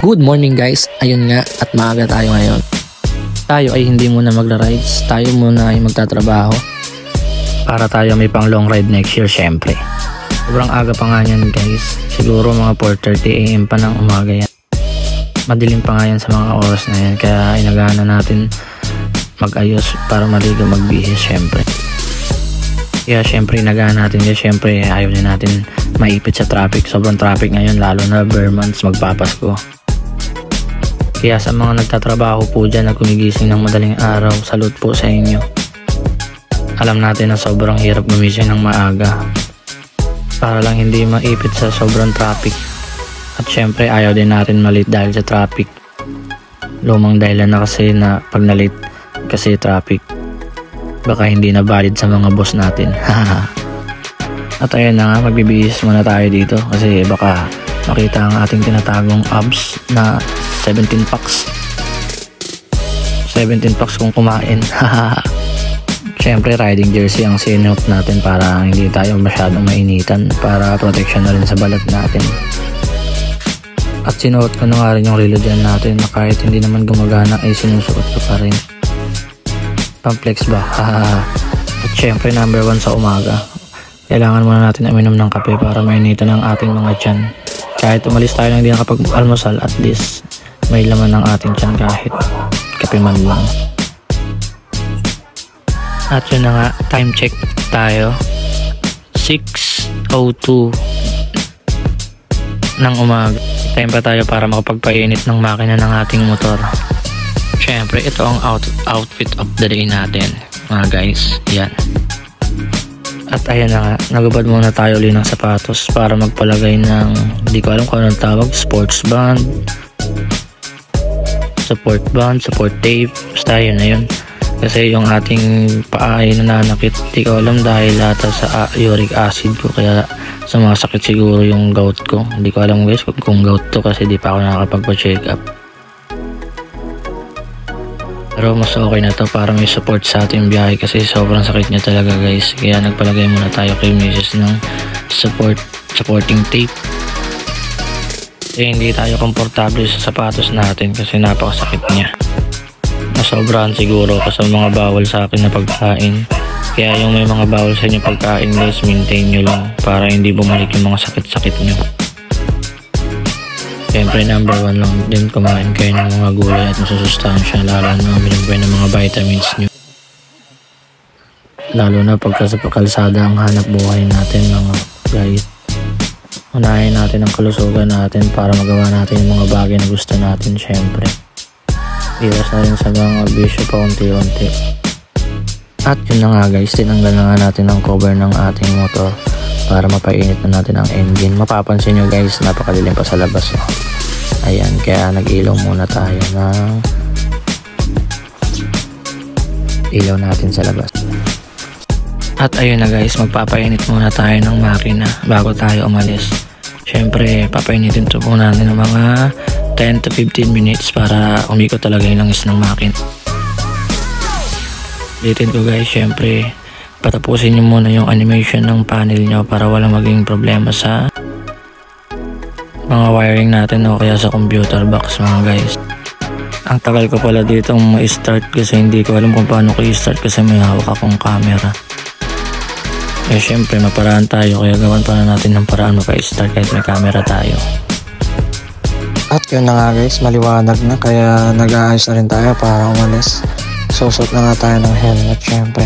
Good morning guys, ayun nga at maaga tayo ngayon. Tayo ay hindi muna magra-rides, tayo muna ay magtatrabaho para tayo may pang long ride next year syempre. Sobrang aga pa nga yan guys, siguro mga 4:30 AM pa ng umaga yan. Madilim pa nga yan sa mga oras na yan, kaya inagahan natin mag-ayos para maligo magbihis syempre. Kaya syempre inagahan natin kasi syempre ayaw din natin maipit sa traffic, sobrang traffic ngayon lalo na bare months magpapasko. Kaya sa mga nagtatrabaho po dyan na gumigising ng madaling araw, salute po sa inyo. Alam natin na sobrang hirap gumising ng maaga para lang hindi maipit sa sobrang traffic. At syempre ayaw din natin malate dahil sa traffic. Lumang dahilan na kasi na pag nalate kasi traffic, baka hindi na valid sa mga boss natin. At ayun na nga, magbibihis muna tayo dito kasi baka makita ang ating tinatagong abs na 17 packs. 17 packs kung kumain. Syempre riding jersey ang sinuot natin para hindi tayo masyadong mainitan, para protection na rin sa balat natin. At sinuot ko na nga rin yung relo dyan natin na kahit hindi naman gumagana ay sinusuot ko pa rin. Pang-flex ba? At syempre number 1 sa umaga, kailangan muna natin uminom ng kape para mainitan ang ating mga tiyan. Kahit umalis tayo nang hindi nakapag-almusal, at least may laman ng ating tiyan kahit kape man lang. At yun na nga, time check tayo. 6:02 ng umaga. Time pa tayo para makapagpainit ng makina ng ating motor. Syempre ito ang outfit of the day natin mga guys. Yan. At ayan na nga, nagubad muna tayo ulit ng sapatos para magpalagay ng, hindi ko alam kung anong tawag, sports band, support tape, basta yun na yun. Kasi yung ating paa ay nananakit, hindi ko alam dahil ata sa uric acid ko, kaya sumasakit siguro yung gout ko. Hindi ko alam guys kung gout to kasi di pa ako nakakapagpa-check up. Pero mas okay na to para may support sa ating biyahe kasi sobrang sakit niya talaga guys. Kaya nagpalagay muna tayo kay Mrs. ng supporting tape. Kasi hindi tayo komportable sa sapatos natin kasi napakasakit niya. Nasobrahan siguro kasi mga bawal sa akin na pagkain. Kaya yung may mga bawal sa inyo pagkain guys, maintain nyo lang para hindi bumalik yung mga sakit-sakit nyo. Siyempre number 1 lang din kumain kayo ng mga gulay at masusustansya, lalo na uminom kayo ng mga vitamins nyo. Lalo na pagka sa kalsada ang hanap buhay natin mga guys. Unahin natin ang kalusugan natin para magawa natin yung mga bagay na gusto natin syempre. Iwas na rin sa mga bisyo pa unti-unti. At yun na nga guys, tinanggal na nga natin ang cover ng ating motor para mapainit na natin ang engine. Mapapansin nyo guys, napakadilim pa sa labas. Ayan, kaya nag-ilaw muna tayo ng ilaw natin sa labas. At ayun na guys, magpapainit muna tayo ng makina bago tayo umalis. Syempre, papainitin ito po natin ng mga 10 to 15 minutes para umikot talaga yung langis ng makina. Ulitin ko guys, syempre patapusin nyo muna yung animation ng panel nyo para walang maging problema sa mga wiring natin o kaya sa computer box mga guys. Ang tagal ko pala dito ma-start kasi hindi ko alam kung paano ko i-start kasi may hawak akong camera. Eh syempre maparaan tayo kaya gawan pa na natin ng paraan maka-start kahit may camera tayo. At yun na nga guys, maliwanag na kaya nag-aayos na rin tayo para umalis. Susot na nga tayo ng helmet syempre.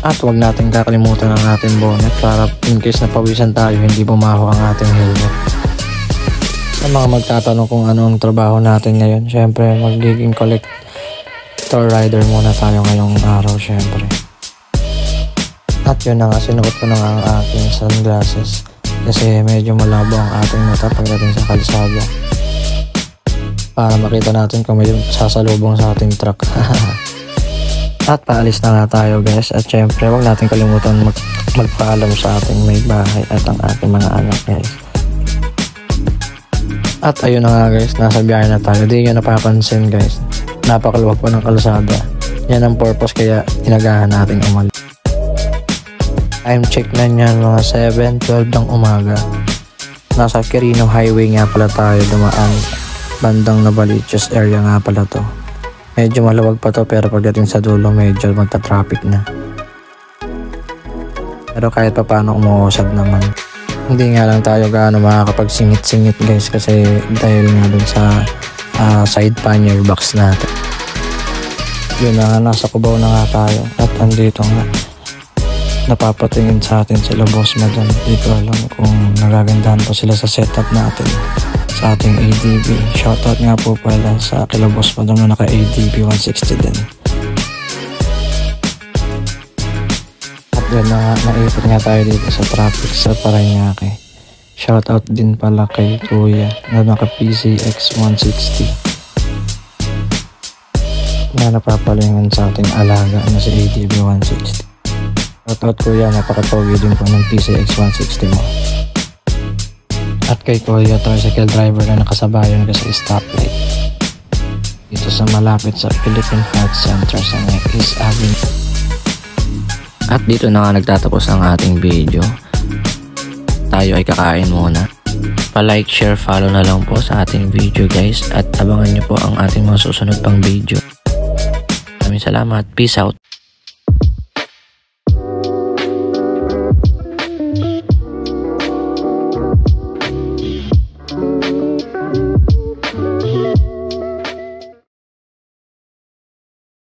At huwag natin kakalimutan ang ating bonnet para in case na pawisan tayo hindi bumaho ang ating helmet. Sa mga magtatanong kung ano ang trabaho natin ngayon, syempre magiging collector rider muna tayo ngayong araw syempre. At yun na nga, sinuot ko na nga ang ating sunglasses kasi medyo malabo ang ating mata pagdating sa kalsada para makita natin kung may sasalubong sa ating truck. At paalis na nga tayo guys, at syempre huwag natin kalimutan magpaalam sa ating may bahay at ang ating mga anak guys. At ayun na nga guys, nasa biyahe na tayo. Di nyo napapansin guys, napakaluwag pa ng kalsada. Yan ang purpose kaya inagahan natin umalis. Time check na yan mga 7:12 ng umaga. Nasa Quirino Highway nga pala tayo dumaan. Bandang Novaliches area nga pala to. Medyo maluwag pa to pero pagdating sa dulo medyo magta-traffic na. Pero kahit pa paano umuusad naman. Hindi nga lang tayo gaano makakapagsingit-singit guys kasi dahil nga dun sa side pannier box natin. Yun na nga, nasa Cubao na nga tayo at andito nga. Napapatingin sa atin sila Boss Madam. Di ko alam kung nagagandahan pa sila sa setup natin sa ating ADB. Shoutout nga po pala sa kila Boss Madam na naka ADB 160 din. At yan na nga, naipot nga tayo dito sa traffic sa Parañaque. Shoutout din pala kay Kuya na naka PCX 160 na napapalingan sa ating alaga na si ADB 160. Shoutout Kuya, napaka-pogi din po ng PCX 160 mo. At kay Kuya, tricycle driver na nakasabayan ka sa stoplight dito sa malapit sa Philippine Heart Center sa East Avenue. At dito na nga nagtatapos ang ating video. Tayo ay kakain muna. Pa-like, share, follow na lang po sa ating video guys. At abangan nyo po ang ating mga susunod pang video. Maraming salamat. Peace out.